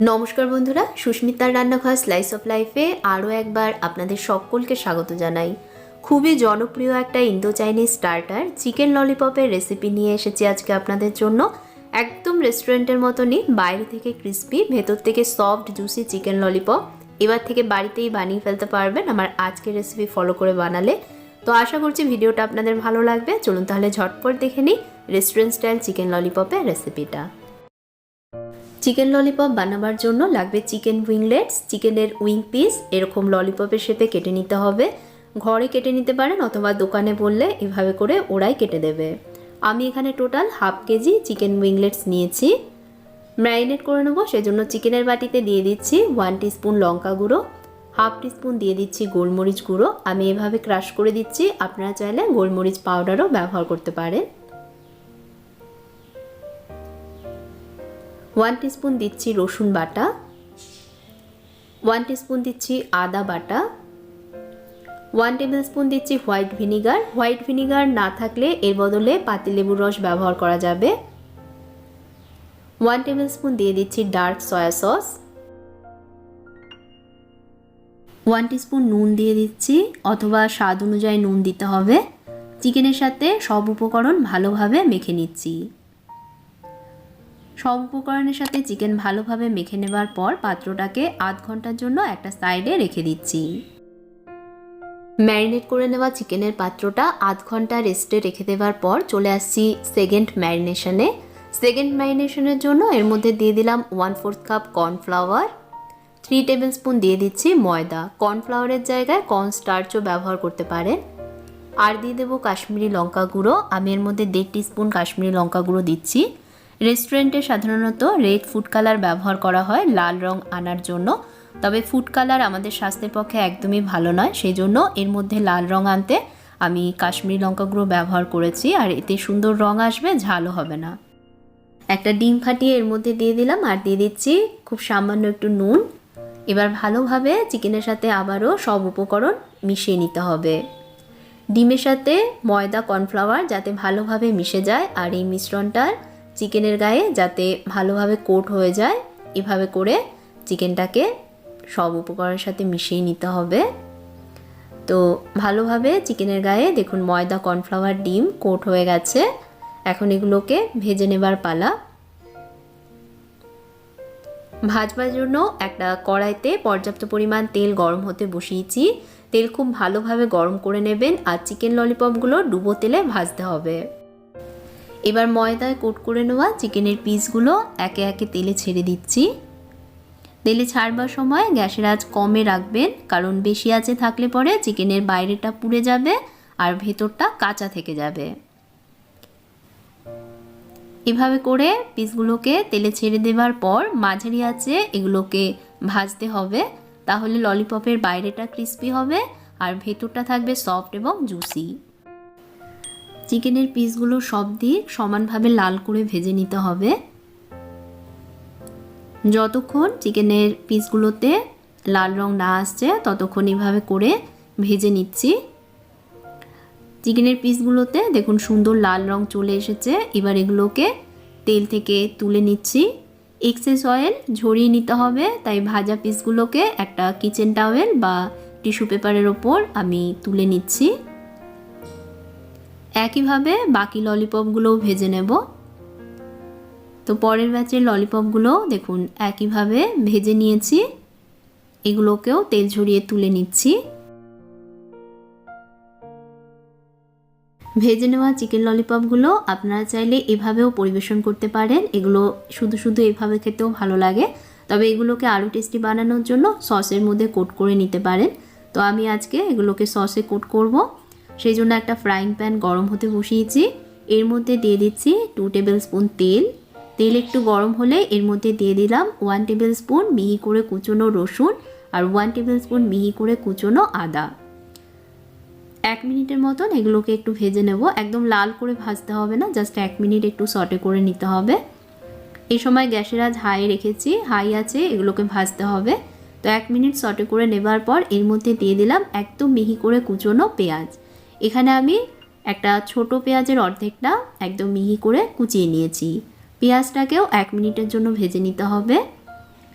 নমস্কার বন্ধুরা, সুস্মিতার রান্নাঘর স্লাইস অফ লাইফে আরও একবার আপনাদের সকলকে স্বাগত জানাই। খুবই জনপ্রিয় একটা ইন্দো চাইনিজ স্টার্টার চিকেন ললিপপের রেসিপি নিয়ে এসেছি আজকে আপনাদের জন্য। একদম রেস্টুরেন্টের মতনই, বাইরে থেকে ক্রিস্পি, ভেতর থেকে সফট জুসি চিকেন ললিপপ এবার থেকে বাড়িতেই বানিয়ে ফেলতে পারবেন আমার আজকের রেসিপি ফলো করে বানালে। তো আশা করছি ভিডিওটা আপনাদের ভালো লাগবে। চলুন তাহলে ঝটপট দেখে নিই রেস্টুরেন্ট স্টাইল চিকেন ললিপপের রেসিপিটা। চিকেন ললিপপ বানাবার জন্য লাগবে চিকেন উইংলেটস, চিকেনের উইং পিস এরকম ললিপপের শেপে কেটে নিতে হবে। ঘরে কেটে নিতে পারেন অথবা দোকানে বললে এভাবে করে ওরাই কেটে দেবে। আমি এখানে টোটাল হাফ কেজি চিকেন উইংলেটস নিয়েছি। ম্যারিনেট করে নেবো, সেজন্য চিকেনের বাটিতে দিয়ে দিচ্ছি 1 টিস্পুন লঙ্কা গুঁড়ো, হাফ টিস্পুন দিয়ে দিচ্ছি গোলমরিচ গুঁড়ো। আমি এভাবে ক্রাশ করে দিচ্ছি, আপনারা চাইলে গোলমরিচ পাউডারও ব্যবহার করতে পারেন। 1 টিস্পুন দিচ্ছি রসুন বাটা, 1 টিস্পুন দিচ্ছি আদা বাটা, 1 টেবিল স্পুন দিচ্ছি হোয়াইট ভিনিগার। হোয়াইট ভিনিগার না থাকলে এর বদলে পাতিলেবুর রস ব্যবহার করা যাবে। 1 টেবিল স্পুন দিয়ে দিচ্ছি ডার্ক সয়া সস, 1 টিস্পুন নুন দিয়ে দিচ্ছি, অথবা স্বাদ অনুযায়ী নুন দিতে হবে। চিকেনের সাথে সব উপকরণ ভালোভাবে মেখে নিচ্ছি। সব উপকরণের সাথে চিকেন ভালোভাবে মেখে নেবার পর পাত্রটাকে আধ ঘন্টার জন্য একটা সাইডে রেখে দিচ্ছি। ম্যারিনেট করে নেওয়া চিকেনের পাত্রটা আধ ঘন্টা রেস্টে রেখে দেওয়ার পর চলে আসছি সেকেন্ড ম্যারিনেশনে। সেকেন্ড ম্যারিনেশনের জন্য এর মধ্যে দিয়ে দিলাম 1/4 কাপ কর্নফ্লাওয়ার, 3 টেবিল স্পুন দিয়ে দিচ্ছি ময়দা। কর্নফ্লাওয়ারের জায়গায় কর্ন স্টার্চও ব্যবহার করতে পারেন। আর দিয়ে দেবো কাশ্মীরি লঙ্কা গুঁড়ো। আমি এর মধ্যে 1.5 টিস্পুন কাশ্মীরি লঙ্কা গুঁড়ো দিচ্ছি। রেস্টুরেন্টে সাধারণত রেড ফুড কালার ব্যবহার করা হয় লাল রং আনার জন্য, তবে ফুড কালার আমাদের স্বাস্থ্যের পক্ষে একদমই ভালো নয়, সেই জন্য এর মধ্যে লাল রং আনতে আমি কাশ্মীরি লঙ্কা গুঁড়ো ব্যবহার করেছি। আর এতে সুন্দর রং আসবে, ঝালও হবে না। একটা ডিম ফাটিয়ে এর মধ্যে দিয়ে দিলাম, আর দিয়ে দিচ্ছি খুব সামান্য একটু নুন। এবার ভালোভাবে চিকেনের সাথে আবারও সব উপকরণ মিশিয়ে নিতে হবে। ডিমের সাথে ময়দা কর্নফ্লাওয়ার যাতে ভালোভাবে মিশে যায় আর এই মিশ্রণটার চিকেনের গায়ে যাতে ভালোভাবে কোট হয়ে যায়, এভাবে করে চিকেনটাকে সব উপকরণের সাথে মিশিয়ে নিতে হবে। তো ভালোভাবে চিকেনের গায়ে দেখুন ময়দা কর্নফ্লাওয়ার ডিম কোট হয়ে গেছে। এখন এগুলোকে ভেজে নেবার পালা। ভাজবার জন্য একটা কড়াইতে পর্যাপ্ত পরিমাণ তেল গরম হতে বসিয়েছি। তেল খুব ভালোভাবে গরম করে নেবেন আর চিকেন ললিপপগুলো ডুবো তেলে ভাজতে হবে। এবার ময়দায় কোট করে নেওয়া চিকেনের পিসগুলো একে একে তেলে ছেড়ে দিচ্ছি। তেলে ছাড়বার সময় গ্যাসের আঁচ কমে রাখবেন, কারণ বেশি আঁচে থাকলে পরে চিকেনের বাইরেটা পুড়ে যাবে আর ভেতরটা কাঁচা থেকে যাবে। এভাবে করে পিসগুলোকে তেলে ছেড়ে দেওয়ার পর মাঝারি আঁচে এগুলোকে ভাজতে হবে, তাহলে ললিপপের বাইরেটা ক্রিস্পি হবে আর ভেতরটা থাকবে সফট এবং জুসি। চিকেনের পিসগুলো সব দিক সমানভাবে লাল করে ভেজে নিতে হবে। যতক্ষণ চিকেনের পিসগুলোতে লাল রং না আসছে ততক্ষণ এভাবে করে ভেজে নিচ্ছি। চিকেনের পিসগুলোতে দেখুন সুন্দর লাল রং চলে এসেছে। এবার এগুলোকে তেল থেকে তুলে নিচ্ছি। এক্সেস অয়েল ঝরিয়ে নিতে হবে, তাই ভাজা পিসগুলোকে একটা কিচেন টাওয়েল বা টিস্যু পেপারের ওপর আমি তুলে নিচ্ছি। একইভাবে বাকি ললিপপগুলোও ভেজে নেব। তো পরের ব্যাচের ললিপপগুলো দেখুন একইভাবে ভেজে নিয়েছি, এগুলোকেও তেল ঝরিয়ে তুলে নিচ্ছি। ভেজে নেওয়া চিকেন ললিপপগুলো আপনারা চাইলে এভাবেও পরিবেশন করতে পারেন। এগুলো শুধু শুধু এভাবে খেতেও ভালো লাগে, তবে এগুলোকে আরও টেস্টি বানানোর জন্য সসের মধ্যে কোট করে নিতে পারেন। তো আমি আজকে এগুলোকে সসে কোট করব, সেই জন্য একটা ফ্রাইং প্যান গরম হতে বসিয়েছি। এর মধ্যে দিয়ে দিচ্ছি 2 টেবিল স্পুন তেল। তেল একটু গরম হলে এর মধ্যে দিয়ে দিলাম 1 টেবিল স্পুন মিহি করে কুচনো রসুন আর 1 টেবিল স্পুন মিহি করে কুচনো আদা। 1 মিনিটের মতন এগুলোকে একটু ভেজে নেব। একদম লাল করে ভাজতে হবে না, জাস্ট 1 মিনিট একটু সটে করে নিতে হবে। এই সময় গ্যাসের আঁচ হাই রেখেছি, হাই আছে এগুলোকে ভাজতে হবে। তো 1 মিনিট সটে করে নেবার পর এর মধ্যে দিয়ে দিলাম একদম মিহি করে কুচনো পেঁয়াজ। এখানে আমি একটা ছোট পেঁয়াজের অর্ধেকটা একদম মিহি করে কুচিয়ে নিয়েছি। পেঁয়াজটাকেও 1 মিনিটের জন্য ভেজে নিতে হবে।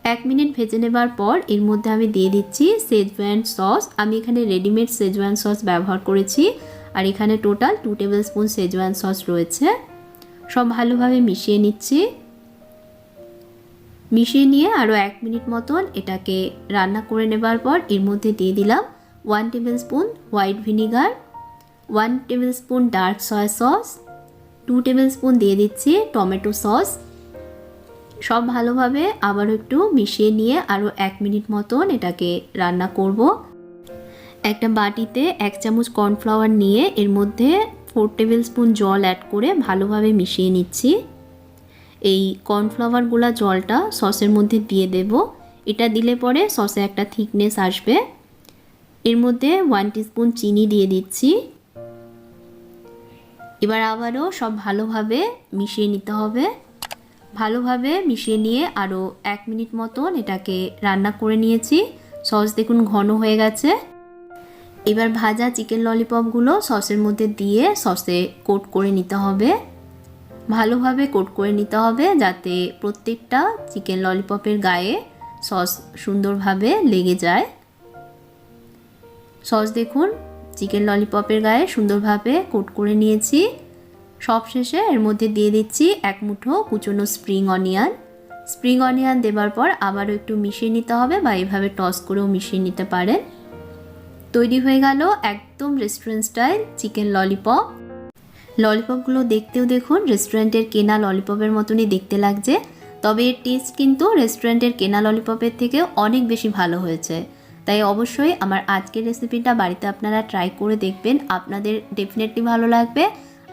1 মিনিট ভেজে নেবার পর এর মধ্যে আমি দিয়ে দিচ্ছি শেজওয়ান সস। আমি এখানে রেডিমেড শেজওয়ান সস ব্যবহার করেছি, আর এখানে total 2 table spoon schezwan sauce রয়েছে। সব ভালোভাবে মিশিয়ে নিচ্ছি। মিশিয়ে নিয়ে আরও 1 মিনিট মতন এটাকে রান্না করে নেবার পর এর মধ্যে দিয়ে দিলাম 1 table spoon white vinegar, 1 table spoon dark soya sauce, 2 table spoon দিয়ে দিচ্ছি টমেটো সস। সব ভালোভাবে আবারও একটু মিশিয়ে নিয়ে আরও 1 মিনিট মতন এটাকে রান্না করব। একটা বাটিতে 1 চামচ কর্নফ্লাওয়ার নিয়ে এর মধ্যে 4 টেবিল স্পুন জল অ্যাড করে ভালোভাবে মিশিয়ে নিচ্ছি। এই কর্নফ্লাওয়ারগুলা জলটা সসের মধ্যে দিয়ে দেব। এটা দিলে পরে সসে একটা থিকনেস আসবে। এর মধ্যে 1 টিস্পুন চিনি দিয়ে দিচ্ছি। এবার আবারও সব ভালোভাবে মিশিয়ে নিতে হবে। ভালোভাবে মিশিয়ে নিয়ে আরও 1 মিনিট মতন এটাকে রান্না করে নিয়েছি। সস দেখুন ঘন হয়ে গেছে। এবার ভাজা চিকেন ললিপপগুলো সসের মধ্যে দিয়ে সসে কোট করে নিতে হবে। ভালোভাবে কোট করে নিতে হবে যাতে প্রত্যেকটা চিকেন ললিপপের গায়ে সস সুন্দরভাবে লেগে যায়। সস দেখুন চিকেন ললিপপের গায়ে সুন্দরভাবে কোট করে নিয়েছি। সবশেষে এর মধ্যে দিয়ে দিচ্ছি 1 মুঠো কুচনো স্প্রিং অনিয়ন। স্প্রিং অনিয়ন দেবার পর আবারও একটু মিশিয়ে নিতে হবে, বা এইভাবে টস করেও মিশিয়ে নিতে পারেন। তৈরি হয়ে গেল একদম রেস্টুরেন্ট স্টাইল চিকেন ললিপপ। ললিপপগুলো দেখতেও দেখুন রেস্টুরেন্টের কেনা ললিপপের মতনই দেখতে লাগছে, তবে এর টেস্ট কিন্তু রেস্টুরেন্টের কেনা ললিপপের থেকেও অনেক বেশি ভালো হয়েছে। তাই অবশ্যই আমার আজকের রেসিপিটা বাড়িতে আপনারা ট্রাই করে দেখবেন, আপনাদের ডেফিনেটলি ভালো লাগবে।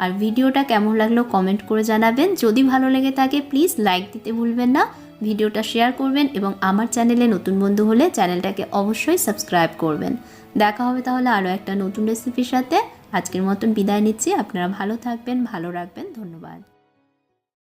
আর ভিডিওটা কেমন লাগলো কমেন্ট করে জানাবেন। যদি ভালো লেগে থাকে প্লিজ লাইক দিতে ভুলবেন না, ভিডিওটা শেয়ার করবেন এবং আমার চ্যানেলে নতুন বন্ধু হলে চ্যানেলটাকে অবশ্যই সাবস্ক্রাইব করবেন। দেখা হবে তাহলে আরও একটা নতুন রেসিপির সাথে। আজকের মতন বিদায় নিচ্ছি। আপনারা ভালো থাকবেন, ভালো রাখবেন। ধন্যবাদ।